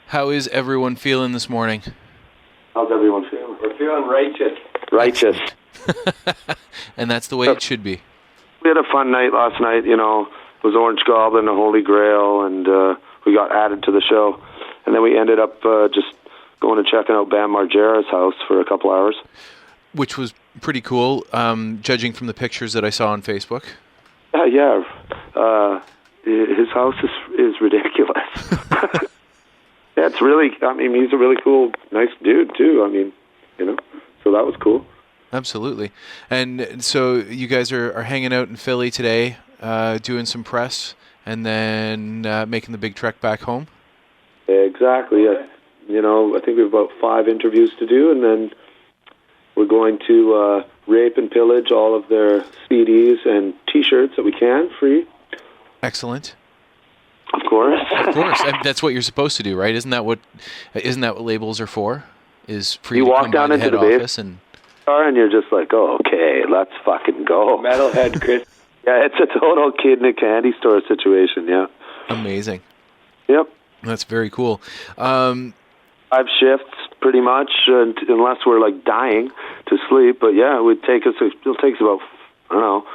How is everyone feeling this morning? How's everyone feeling? We're feeling righteous. Righteous. And that's the way it should be. We had a fun night last night, you know. It was Orange Goblin, the Holy Grail, and we got added to the show. And then we ended up just going and checking out Bam Margera's house for a couple hours. Which was pretty cool, judging from the pictures that I saw on Facebook. Yeah. His house is ridiculous. Yeah, it's really, I mean, he's a really cool, nice dude, too. I mean, you know, so that was cool. Absolutely. And so you guys are hanging out in Philly today, doing some press, and then making the big trek back home? Exactly. You know, I think we have about 5 interviews to do, and then we're going to rape and pillage all of their CDs and T-shirts that we can, free. Excellent. Of course. Of course. And that's what you're supposed to do, right? Isn't that what labels are for? Is for you to to walk come down by the into head the office and you're just like, oh, okay, let's fucking go. Metalhead Chris. Yeah, it's a total kid in a candy store situation, yeah. Amazing. Yep. That's very cool. 5 shifts, pretty much, unless we're like dying to sleep. But yeah, it'll take us about, I don't know,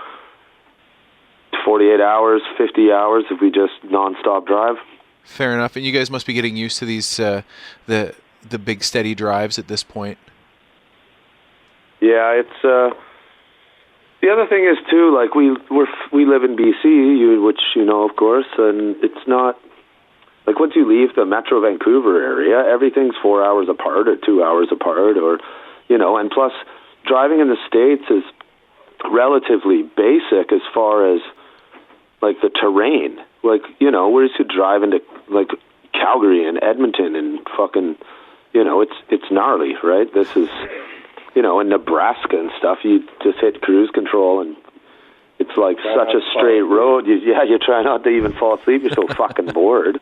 48 hours, 50 hours if we just nonstop drive. Fair enough. And you guys must be getting used to these the big steady drives at this point. Yeah, it's the other thing is too, like we live in BC, which you know, of course, and it's not like once you leave the Metro Vancouver area, everything's 4 hours apart or 2 hours apart, or you know, and plus driving in the States is relatively basic as far as like the terrain. Like, you know, we're used to drive into like Calgary and Edmonton and fucking, you know, it's gnarly, right? This is, you know, in Nebraska and stuff, you just hit cruise control and it's like such a straight road. You try not to even fall asleep. You're so fucking bored.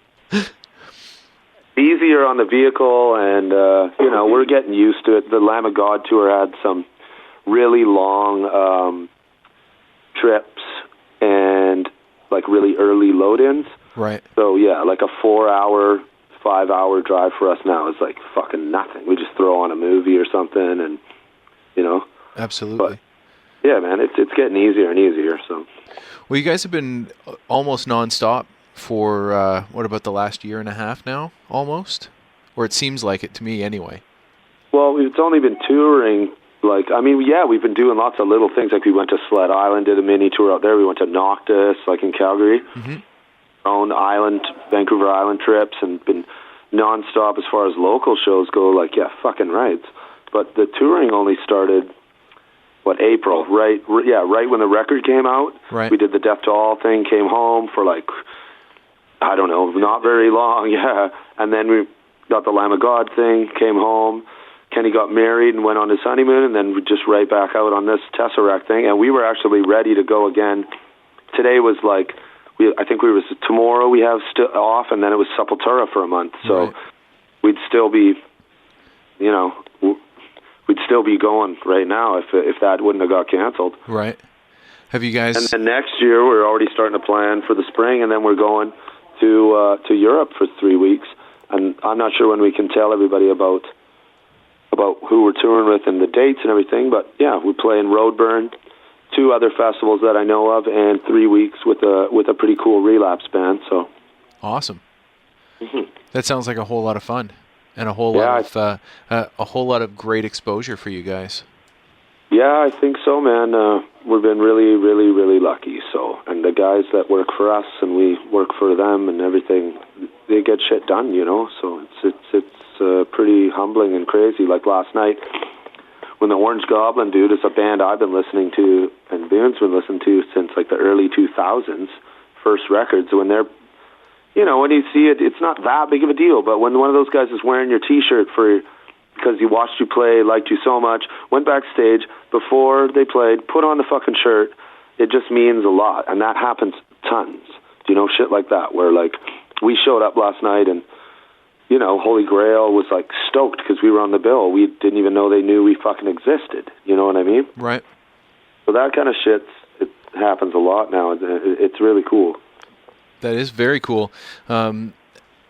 Easier on the vehicle, and you know, we're getting used to it. The Lamb of God tour had some really long trips and like really early load-ins. Right. So yeah, like a 4-hour, 5-hour drive for us now is like fucking nothing. We just throw on a movie or something, and you know. Absolutely. But, yeah, man, it's getting easier and easier. So. Well, you guys have been almost nonstop for what about the last year and a half now, almost, or it seems like it to me anyway. Well, it's only been touring. Like, I mean, yeah, we've been doing lots of little things. Like, we went to Sled Island, did a mini tour out there. We went to Noctis, like in Calgary. Mm-hmm. Own island, Vancouver Island trips, and been nonstop as far as local shows go. Like, yeah, fucking right. But the touring only started, April, right? Yeah, right when the record came out. Right. We did the Death to All thing, came home for like, I don't know, not very long, yeah. And then we got the Lamb of God thing, came home. Kenny got married and went on his honeymoon, and then we just right back out on this Tesseract thing. And we were actually ready to go again. Today was like, I think tomorrow we have off, and then it was Sepultura for a month. So right. We'd still be, you know, we'd still be going right now if that wouldn't have got canceled. Right. Have you guys? And then next year we're already starting to plan for the spring, and then we're going to Europe for 3 weeks. And I'm not sure when we can tell everybody about who we're touring with and the dates and everything, but yeah, we play in Roadburn, 2 other festivals that I know of, and 3 weeks with a pretty cool Relapse band. So awesome. Mm-hmm. That sounds like a whole lot of fun and a whole lot of great exposure for you guys. Yeah, I think so, man. We've been really, really, really lucky. So, and the guys that work for us and we work for them and everything, they get shit done, you know. So it's pretty humbling and crazy. Like last night, when the Orange Goblin dude is a band I've been listening to and Boone's been listening to since like the early 2000s, first records. When they're, you know, when you see it, it's not that big of a deal. But when one of those guys is wearing your T-shirt because he watched you play, liked you so much, went backstage before they played, put on the fucking shirt, it just means a lot. And that happens tons. You know, shit like that, where like we showed up last night and, you know, Holy Grail was like stoked because we were on the bill. We didn't even know they knew we fucking existed. You know what I mean? Right. So that kind of shit, it happens a lot now. It's really cool. That is very cool.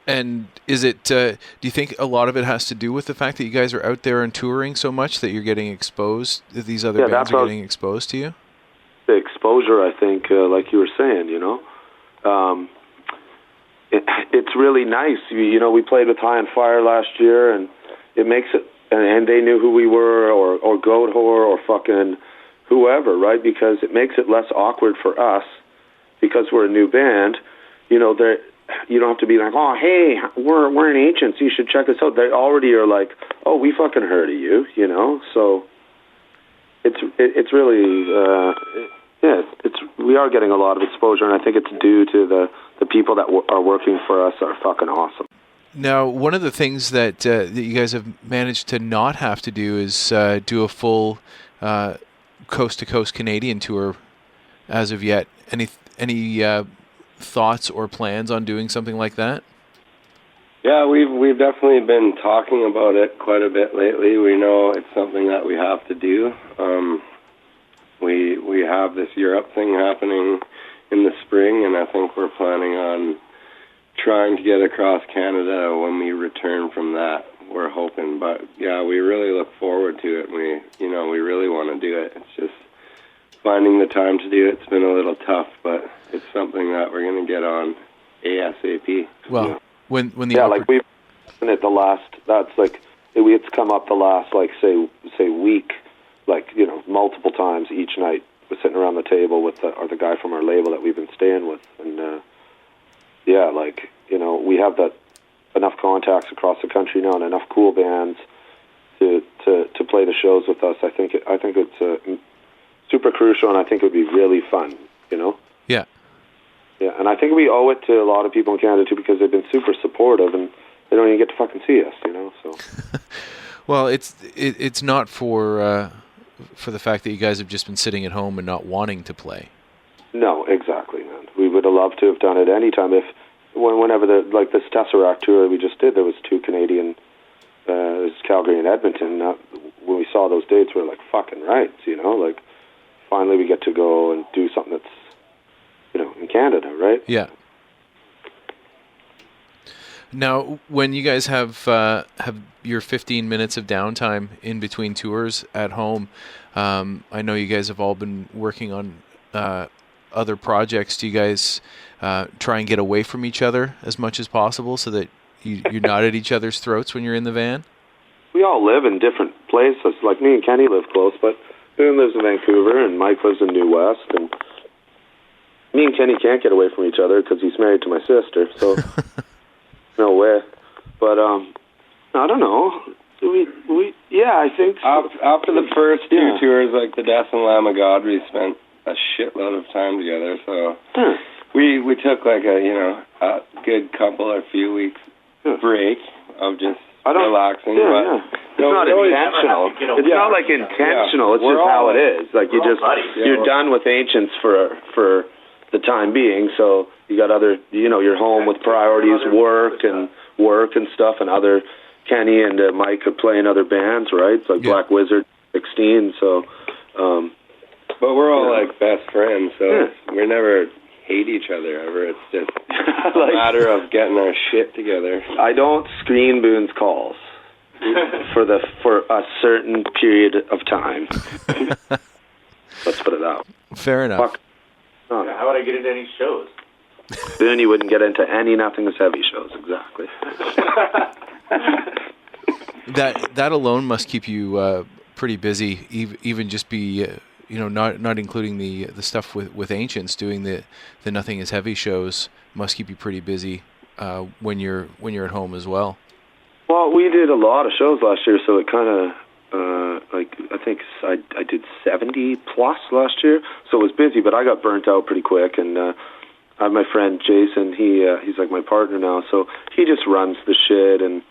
And is it? Do you think a lot of it has to do with the fact that you guys are out there and touring so much that you're getting exposed? That these other bands are getting exposed to you? The exposure, I think, like you were saying, it's really nice. We played with High on Fire last year, and it makes it. And they knew who we were, or Goat Whore, or fucking whoever, right? Because it makes it less awkward for us because we're a new band. You don't have to be like, oh, hey, we're in Ancients, you should check us out. They already are like, oh, we fucking heard of you, So it's really, we are getting a lot of exposure, and I think it's due to the people that are working for us are fucking awesome. Now, one of the things that you guys have managed to not have to do is do a full coast-to-coast Canadian tour as of yet. Any thoughts or plans on doing something like that? Yeah, we've definitely been talking about it quite a bit lately. We know it's something that we have to do. We have this Europe thing happening in the spring, and I think we're planning on trying to get across Canada when we return from that. We're hoping, but yeah, we really look forward to it. We really want to do it. It's just finding the time to do it. It's been a little tough, but it's something that we're going to get on ASAP. Well, when the like we've done it the last. That's like it's come up the last say week, multiple times each night. We're sitting around the table with the guy from our label that we've been staying with, and we have that enough contacts across the country now and enough cool bands to play the shows with us. I think it's super crucial, and I think it would be really fun, Yeah. Yeah, and I think we owe it to a lot of people in Canada, too, because they've been super supportive, and they don't even get to fucking see us, so. Well, it's not for the fact that you guys have just been sitting at home and not wanting to play. No, exactly, man. We would have loved to have done it anytime. Whenever this Tesseract tour we just did, there was 2 Canadian, there's Calgary and Edmonton. When we saw those dates, we were like, fucking right, finally we get to go and do something that's, in Canada, right? Yeah. Now, when you guys have your 15 minutes of downtime in between tours at home, I know you guys have all been working on other projects. Do you guys try and get away from each other as much as possible so that you're not at each other's throats when you're in the van? We all live in different places. Like me and Kenny live close, but Boone lives in Vancouver and Mike lives in New West, and me and Kenny can't get away from each other because he's married to my sister, so no way. But I don't know. I think so. After the first 2 tours, like the Death and Lamb of God, we spent a shitload of time together. So we took like a good couple or few weeks break of just relaxing. It's not intentional. It's not like intentional. It's just how it is. Like you're done with Ancients for the time being. So you got other, you're home with priorities, work and stuff, and other. Kenny and Mike could play in other bands, right? It's like Black Wizard 16. So, but we're all like best friends, so we never hate each other ever. It's just a matter of getting our shit together. I don't screen Boone's calls for a certain period of time. Let's put it out. Fair enough. How would I get into any shows? Boone, you wouldn't get into any Nothing Is Heavy shows, exactly. That alone must keep you pretty busy. Even just be not including the stuff with Ancients, doing the Nothing Is Heavy shows must keep you pretty busy when you're at home as well. Well, we did a lot of shows last year, so it kind of I think I did 70 plus last year, so it was busy. But I got burnt out pretty quick, and I have my friend Jason. He's like my partner now, so he just runs the shit. And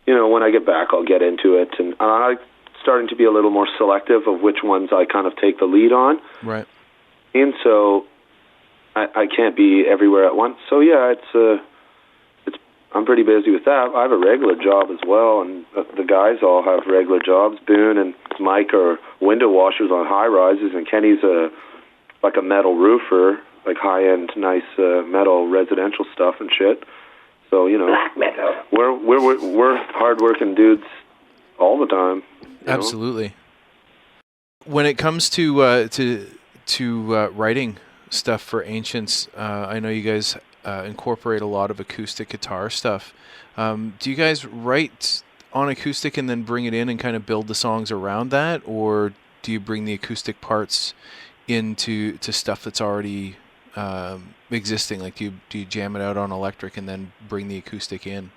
when I get back, I'll get into it. And I'm starting to be a little more selective of which ones I kind of take the lead on. Right. And so I can't be everywhere at once. So yeah, I'm pretty busy with that. I have a regular job as well, and the guys all have regular jobs. Boone and Mike are window washers on high-rises, and Kenny's a metal roofer, like high-end, nice metal residential stuff and shit. So, you know, Black metal. we're hard-working dudes all the time. Absolutely. When it comes to writing stuff for Ancients, I know you guys incorporate a lot of acoustic guitar stuff. Do you guys write on acoustic and then bring it in and kind of build the songs around that, or do you bring the acoustic parts into stuff that's already existing? Like, do you jam it out on electric and then bring the acoustic in?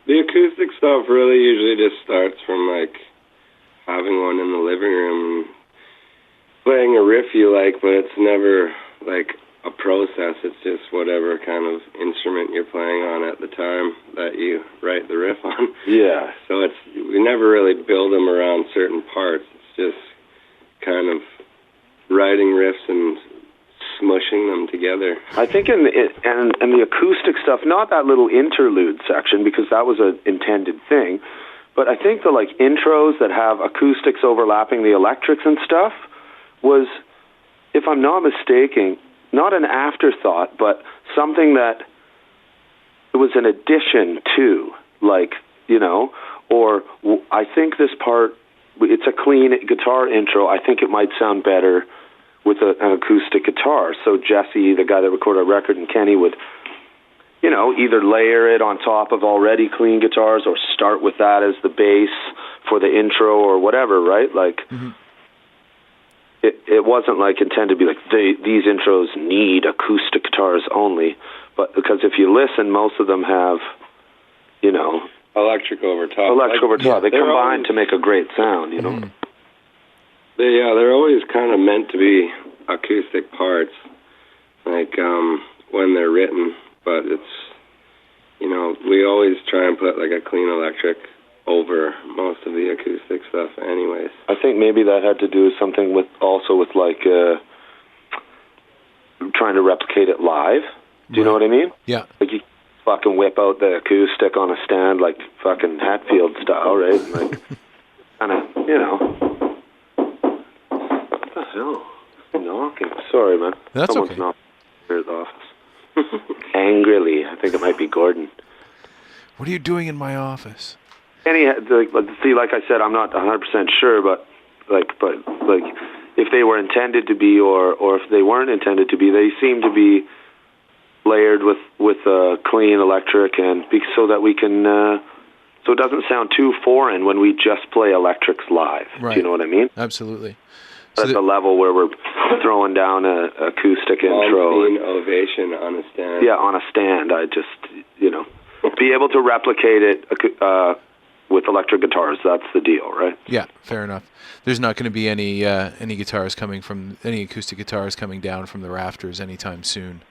The acoustic stuff really usually just starts from like having one in the living room and playing a riff you like, but it's never like a process. It's just whatever kind of instrument you're playing on at the time that you write the riff on. Yeah. So we never really build them around certain parts. It's just kind of writing riffs and smushing them together. I think in the acoustic stuff, not that little interlude section, because that was an intended thing, but I think the like intros that have acoustics overlapping the electrics and stuff was, if I'm not mistaken, not an afterthought, but something that it was an addition to, like, you know, or I think this part, it's a clean guitar intro. I think it might sound better with an acoustic guitar. So Jesse, the guy that recorded our record, and Kenny would, you know, either layer it on top of already clean guitars or start with that as the bass for the intro or whatever, right? Like, it wasn't like intended to be like, these intros need acoustic guitars only, but because if you listen, most of them have, you know, electric over top. They combine to make a great sound, you know. They're always kind of meant to be acoustic parts, like when they're written, but it's, you know, we always try and put like a clean electric over most of the acoustic stuff anyways. I think maybe that had to do with something with like trying to replicate it live. Do you know what I mean? Yeah. Like you fucking whip out the acoustic on a stand like fucking Hatfield style, right? Like, kind of, you know. What the hell? Knocking. Sorry, man. That's Someone's okay. knocking here at the office. Angrily. I think it might be Gordon. What are you doing in my office? Like I said, I'm not 100% sure, but if they were intended to be, or if they weren't intended to be, they seem to be layered with clean electric, and so that we can, so it doesn't sound too foreign when we just play electrics live. Right. Do you know what I mean? Absolutely. At the level where we're throwing down a acoustic intro. Ovation on a stand. Yeah, on a stand. I just, you know, be able to replicate it with electric guitars. That's the deal, right? Yeah, fair enough. There's not going to be any acoustic guitars coming down from the rafters anytime soon.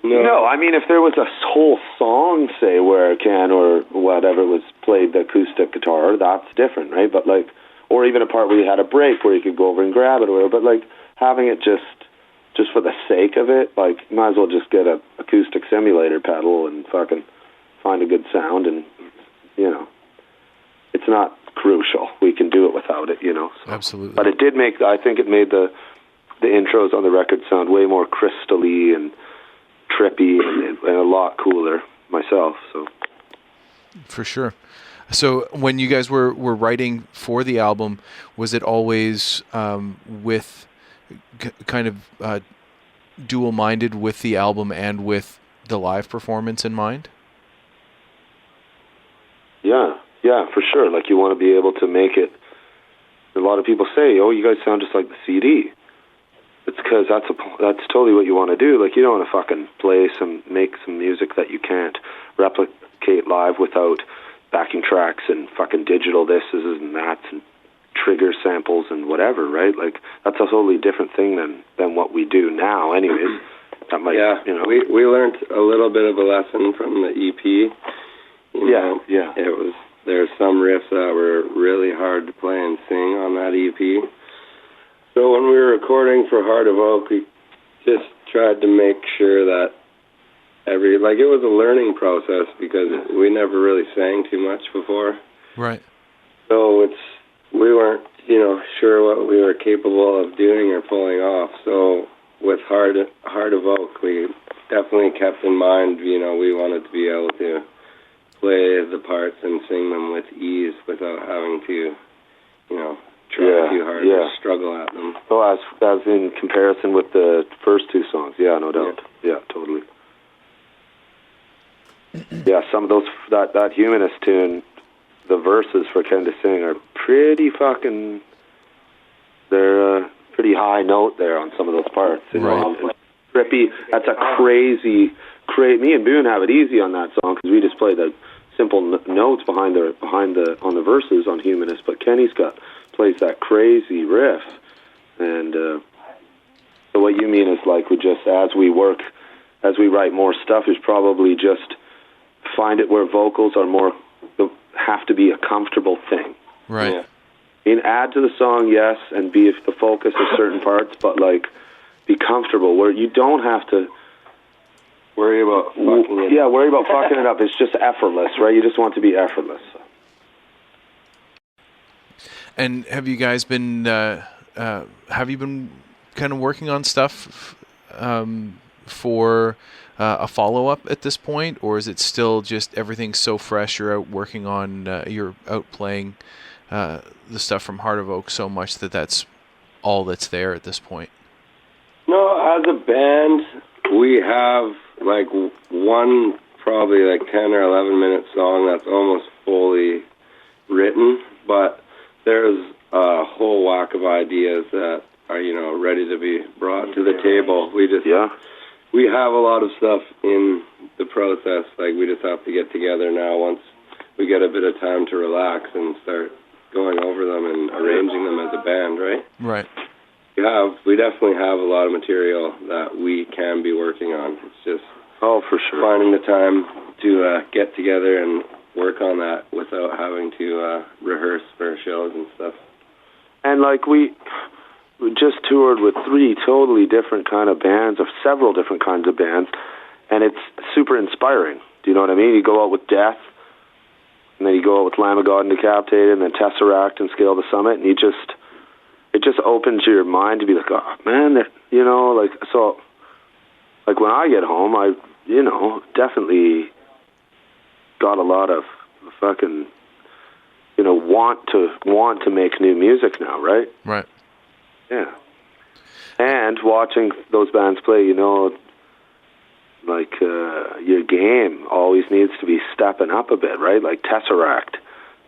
No, I mean, if there was a whole song, say, where Ken or whatever was played the acoustic guitar, that's different, right? But like, or even a part where you had a break where you could go over and grab it or whatever, but like having it just for the sake of it, like, might as well just get a acoustic simulator pedal and fucking find a good sound, and, you know, it's not crucial. We can do it without it, you know. So. Absolutely. But I think it made the intros on the record sound way more crystally and trippy and a lot cooler myself, so. For sure. So when you guys were writing for the album, was it always with kind of dual-minded with the album and with the live performance in mind? Yeah, for sure. Like, you want to be able to make it. A lot of people say, "Oh, you guys sound just like the CD." It's because that's totally what you want to do. Like, you don't want to fucking make some music that you can't replicate live without backing tracks and fucking digital this and that and trigger samples and whatever, right? Like, that's a totally different thing than what we do now, anyways. That might, you know. We learned a little bit of a lesson from the EP. Yeah. There's some riffs that were really hard to play and sing on that EP. So when we were recording for Heart of Oak, we just tried to make sure that it was a learning process because we never really sang too much before. Right. So we weren't, you know, sure what we were capable of doing or pulling off. So with Heart of Oak, we definitely kept in mind, we wanted to be able to play the parts and sing them with ease without having to, try too hard or struggle at them. Oh, as in comparison with the first two songs, no doubt. Yeah, totally. Yeah, some of those, that Humanist tune, the verses for Ken to sing are pretty fucking, they're pretty high note there on some of those parts. Right. Trippy, that's a crazy, me and Boone have it easy on that song because we just play the simple notes on the verses on Humanist, but Kenny's plays that crazy riff, and so what you mean is like we just, as we write more stuff, is probably just find it where vocals are more, have to be a comfortable thing. Right. Yeah. I mean, add to the song, yes, and be the focus of certain parts, but like be comfortable where you don't have to worry about fucking it. Yeah, worry about fucking it up. It's just effortless, right? You just want to be effortless. And have you guys been kind of working on stuff for a follow-up at this point, or is it still just everything's so fresh, you're out working on, you're out playing the stuff from Heart of Oak so much that's all that's there at this point? No, as a band, we have like one probably like 10 or 11 minute song that's almost fully written, but there's a whole whack of ideas that are, ready to be brought to the table. We have a lot of stuff in the process. Like, we just have to get together now once we get a bit of time to relax and start going over them and arranging them as a band, right? Right. We definitely have a lot of material that we can be working on. It's just for sure, finding the time to get together and work on that without having to rehearse for shows and stuff. And like we just toured with 3 totally different kind of bands, of several different kinds of bands, and it's super inspiring. Do you know what I mean? You go out with Death, and then you go out with Lamb of God and Decapitated, and then Tesseract and Scale the Summit, and it just opens your mind to be like, oh man, so like when I get home, I definitely got a lot of fucking want to make new music now, right? Right. Yeah. And watching those bands play, like your game always needs to be stepping up a bit, right? Like Tesseract,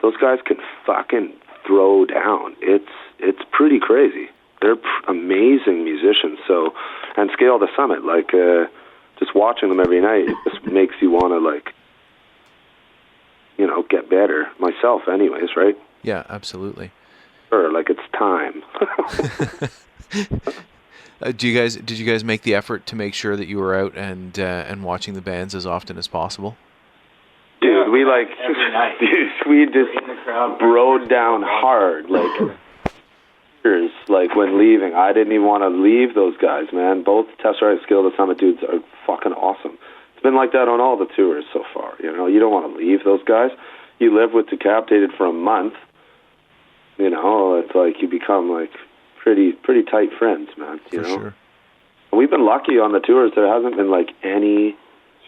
those guys can fucking throw down. It's pretty crazy. They're amazing musicians. So, and Scale the Summit, like just watching them every night, it just makes you want to like, get better myself, anyways, right? Yeah, absolutely. Sure, like it's time. Did you guys make the effort to make sure that you were out and watching the bands as often as possible? Dude, we like, we just broed down hard, like when leaving. I didn't even want to leave those guys, man. Both Tesseract, Scale the Summit dudes are fucking awesome. It's been like that on all the tours so far. You don't want to leave those guys. You live with Decapitated for a month. It's like you become like pretty tight friends, man. You know? Sure. We've been lucky on the tours. There hasn't been like any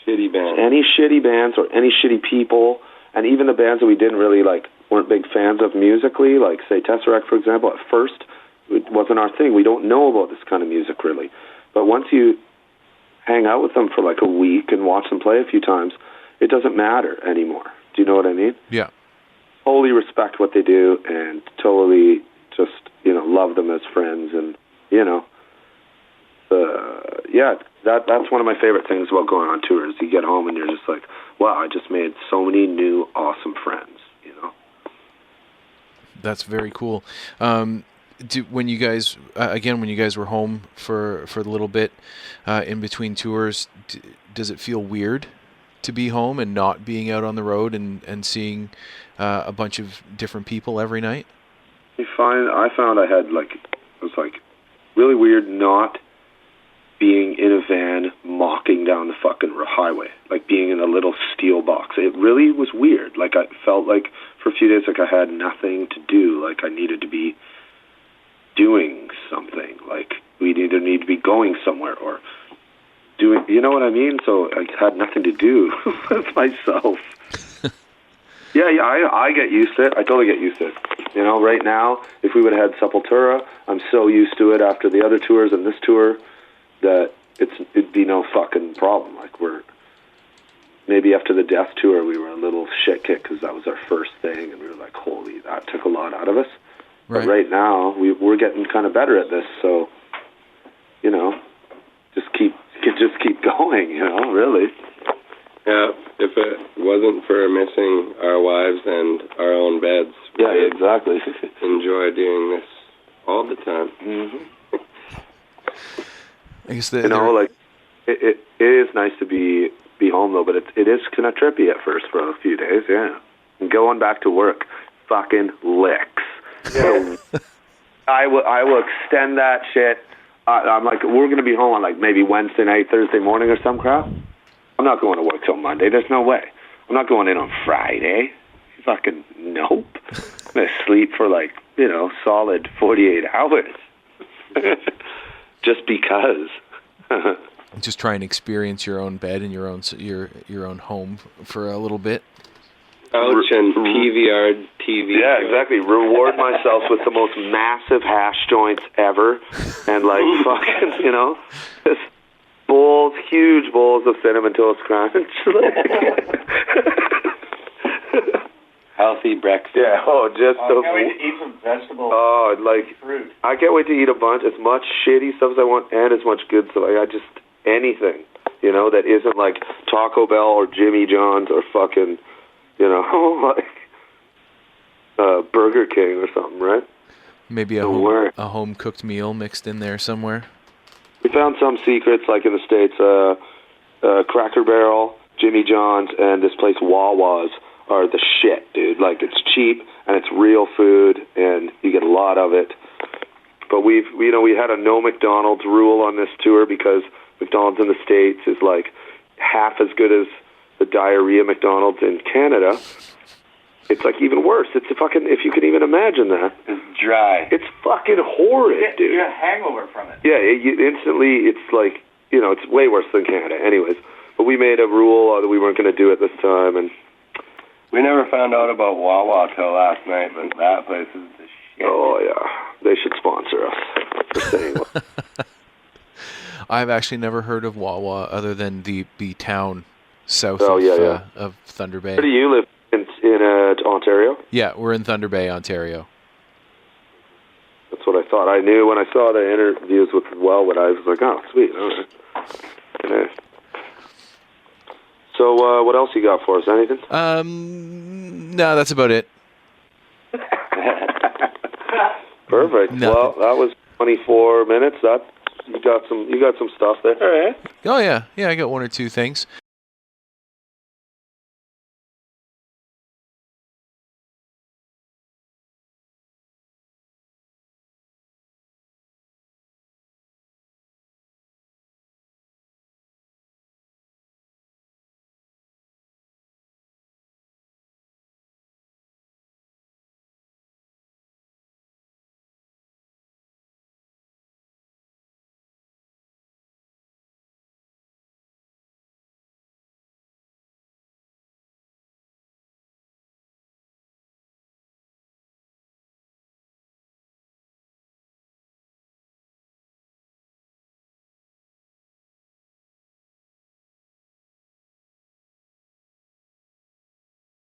shitty bands or any shitty people, and even the bands that we didn't really like, weren't big fans of musically, like say Tesseract, for example. At first, it wasn't our thing. We don't know about this kind of music really, but once you hang out with them for like a week and watch them play a few times, it doesn't matter anymore. Do you know what I mean? Yeah. Totally respect what they do and totally just, love them as friends. And, that's one of my favorite things about going on tours. You get home and you're just like, wow, I just made so many new awesome friends, That's very cool. When you guys were home for a little bit in between tours, does it feel weird to be home and not being out on the road and seeing a bunch of different people every night? I found it was really weird not being in a van mocking down the fucking highway, like being in a little steel box. It really was weird. Like I felt like for a few days like I had nothing to do, like I needed to be doing something, like we either need to be going somewhere or doing, you know what I mean? So I had nothing to do with myself. Yeah, I get used to it. I totally get used to it. You know, right now, if we would have had Sepultura, I'm so used to it after the other tours and this tour that it'd be no fucking problem. Like, maybe after the Death tour, we were a little shit kicked because that was our first thing, and we were like, holy, that took a lot out of us. Right. But right now, we're getting kind of better at this, so, you know, just keep going, you know, really. Yeah, if it wasn't for missing our wives and our own beds, yeah, exactly. Enjoy doing this all the time. Mm-hmm. I guess you know, like it is nice to be home though, but it is kind of trippy at first for a few days. Yeah, and going back to work, fucking licks. Yeah. I will extend that shit. I'm like, we're gonna be home on like maybe Wednesday night, Thursday morning, or some crap. I'm not going to work till Monday. There's no way. I'm not going in on Friday. Fucking nope. I'm going to sleep for like, you know, solid 48 hours. Just because. Just try and experience your own bed and your own home for a little bit. Ouch, and PVR TV. Yeah, exactly. Reward myself with the most massive hash joints ever. And like fucking, you know, just huge bowls of Cinnamon Toast Crunch. Healthy breakfast. Yeah, just I can't wait to eat some vegetables. Oh, like, fruit. I can't wait to eat a bunch, as much shitty stuff as I want, and as much good stuff. I just, anything, you know, that isn't like Taco Bell or Jimmy John's or fucking, you know, like Burger King or something, right? Maybe a home-cooked meal mixed in there somewhere. We found some secrets, like in the States, Cracker Barrel, Jimmy John's, and this place Wawa's are the shit, dude. Like, it's cheap, and it's real food, and you get a lot of it. But we had a no McDonald's rule on this tour because McDonald's in the States is like half as good as the diarrhea McDonald's in Canada. It's like even worse. It's a fucking, if you can even imagine that. It's dry. It's fucking horrid, dude. You get a hangover from it. Yeah, instantly, it's like, you know, it's way worse than Canada. Anyways, but we made a rule that we weren't going to do it this time, and we never found out about Wawa till last night, but that place is the shit. Oh, yeah. They should sponsor us for saying what. I've actually never heard of Wawa other than the town south of Thunder Bay. Where do you live? In Ontario? Yeah, we're in Thunder Bay, Ontario. That's what I thought. I knew when I saw the interviews with Wellwood, I was like, oh, sweet. All right. Yeah. So, what else you got for us? Anything? No, that's about it. Perfect. Nothing. Well, that was 24 minutes. You got some stuff there. All right. Oh yeah, I got one or two things.